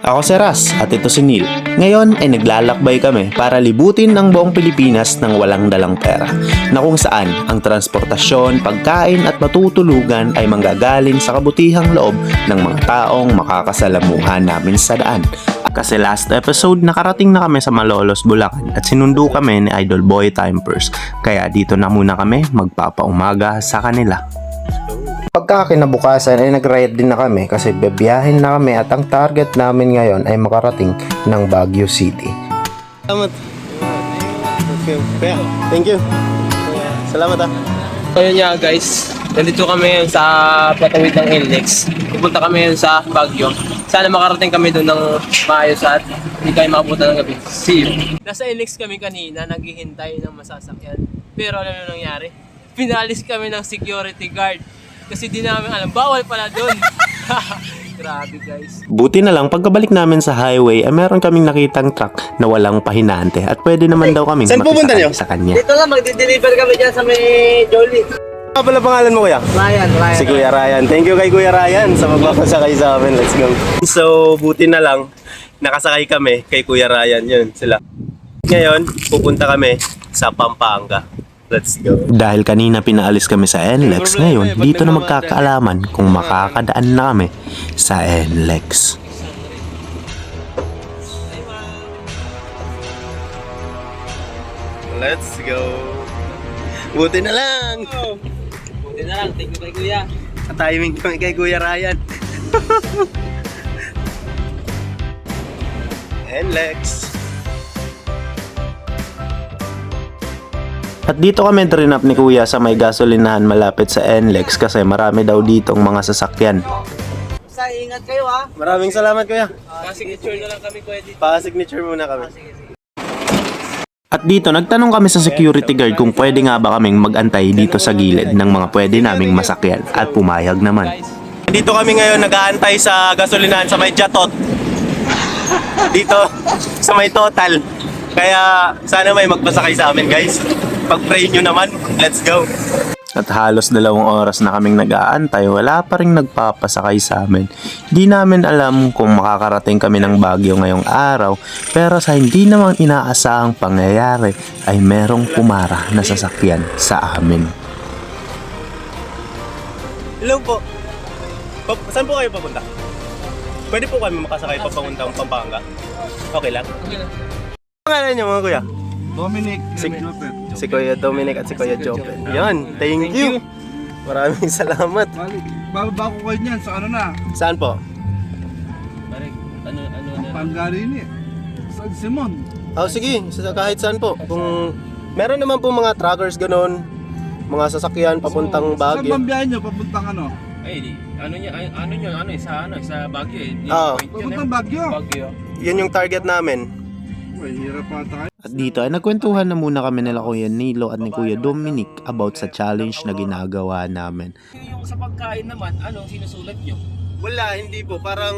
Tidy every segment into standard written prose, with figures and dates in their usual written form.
Ako si Ras at ito si Neil. Ngayon ay naglalakbay kami para libutin ang buong Pilipinas ng walang dalang pera, na kung saan ang transportasyon, pagkain at matutulugan ay manggagaling sa kabutihang loob ng mga taong makakasalamuhan namin sa daan. Kasi last episode nakarating na kami sa Malolos, Bulacan at sinundo kami ni Idol Boy Timepers, kaya dito na muna kami magpapaumaga sa kanila. Pagkakinabukasan ay nag-ride din na kami kasi bebiyahin na kami at ang target namin ngayon ay makarating ng Baguio City. Salamat. Thank you. Salamat ah. So yun nga guys, nandito kami ngayon sa patawid ng NLEX. Pupunta kami ngayon sa Baguio. Sana makarating kami doon ng maayos at hindi kayo makapunta ng gabi. See you! Nasa NLEX kami kanina, naghihintay ng masasakyan. Pero alam nyo nangyari? Pinalis kami ng security guard. Kasi di namin alam, bawal pala doon. Grabe guys. Buti na lang pagkabalik namin sa highway ay meron kaming nakitang truck na walang pahinante at pwede naman daw kaming Saan pupunta niyo? sa kanya. Dito lang, magdi-deliver kami dyan sa may Jolie. Ano pala pangalan mo kuya? Ryan. Si Kuya Ryan. Thank you kay Kuya Ryan sa magpapasakay sa amin. Let's go. So, buti na lang nakasakay kami kay Kuya Ryan. Yun sila. Ngayon, pupunta kami sa Pampanga. Let's go. Dahil kanina pinaalis kami sa NLEX, ngayon dito na magkakaalaman kung makakadaan na kami sa NLEX. Let's go. Buti na lang. Buti na lang, thank you kay Kuya. Sa timing kami kay Kuya Ryan. NLEX. At dito kami drain up ni Kuya sa may gasolinahan malapit sa NLEX kasi marami daw ditong mga sasakyan. Sa ingat kayo ha. Maraming salamat Kuya. Signature na lang kami Kuya dito. Pa-signature muna kami. At dito nagtanong kami sa security guard kung pwede nga ba kaming magantay dito sa gilid ng mga pwede naming masakyan at pumayag naman. Dito kami ngayon nag-aantay sa gasolinahan sa may Jatot. Dito sa may Total. Kaya sana may magpasakay sa amin guys. Pag-pray nyo naman. Let's go. At halos 2 oras na kaming nag-aantay, wala pa rin nagpapasakay sa amin. Di namin alam kung makakarating kami ng Baguio ngayong araw, pero sa hindi naman inaasahang pangyayari ay merong pumara na sasakyan sa amin. Hello po. Saan po kayo papunta? Pwede po kami makasakay papuntang Pampanga? Okay lang? Pangalan niyo mga kuya? Dominic, Si Kuya Dominic at si Kuya Jopel. Yan, thank you. Maraming salamat. bababa ko kayo niyan sa ano na, Saan po? Ano na? Pangarini, San Simon. Oh, sige, kahit saan po. Kung meron naman po mga truckers ganun, mga sasakyan papuntang Saan Baguio. bang biyahe nyo? Papuntang ano? Ay, sa Baguio eh. Oo. Papuntang Baguio. Baguio. Yun yung target namin. Uy, hirap ata kayo. At dito ay nagkwentuhan na muna kami nila Kuya Nilo at ni Kuya Dominic about sa challenge na ginagawa namin. Yung sa pagkain naman, sinusulat nyo? Wala, hindi po. Parang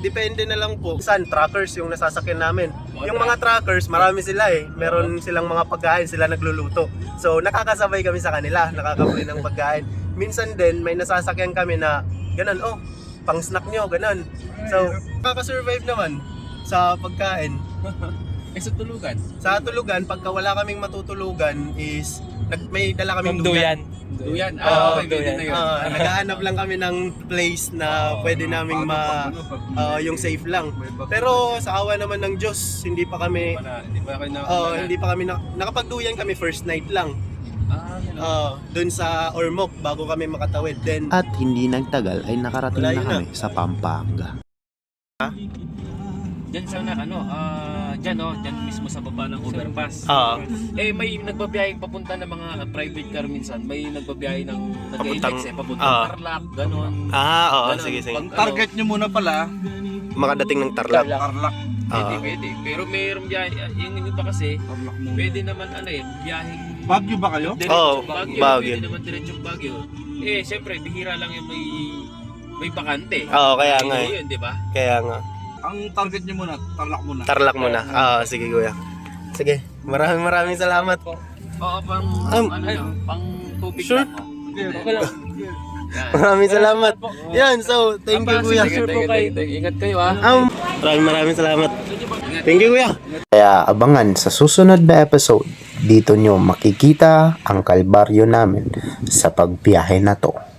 depende na lang po. Saan truckers yung nasasakyan namin. Yung mga truckers, marami sila eh. Meron silang mga pagkain, sila nagluluto. So nakakasabay kami sa kanila, nakakabili ng pagkain. Minsan din may nasasakyan kami na ganun, oh, pang snack nyo, ganun. So nakaka-survive naman sa pagkain. Sa tulugan? Sa tulugan, pagka wala kaming matutulugan is may dala kaming duyan. Duyan? Okay, duyan na yun. Naghahanap lang kami ng place na pwede naming yung safe lang. Pero sa awa naman ng Diyos, hindi pa kami nakapagduyan kami first night lang. Doon sa Ormoc bago kami makatawid. Then At hindi nagtagal ay nakarating Wala na yun kami sa Pampanga. Diyan sa diyan mismo sa baba ng overpass. May nagbabiyaheng papunta ng mga private car minsan. May nagbabiyahe ng nag-NLEX papuntang Tarlac, ganon. oo, Ganon. sige. Target nyo muna pala, Makadating ng Tarlac. Tarlac. Pwede. Pero mayroong biyahe, yung iba kasi, Tarlac muna. pwede naman biyaheng Baguio ba kayo? Oo, Baguio. Pwede naman diretsong Baguio. Siyempre, bihira lang yung may bakante. Oo, kaya nga eh. Yun, di ba? Kaya nga. Ang target nyo muna, Tarlac muna. Tarlac muna. Sige kuya. Sige, maraming salamat. Oo, pang Um, pang tubig sure? lang. Sige, Okay lang. Maraming salamat. Yan, so thank you kuya. Ingat kayo ah. Maraming salamat. Thank you kuya. Kaya abangan sa susunod na episode, dito nyo makikita ang kalbaryo namin sa pagbiyahe na to.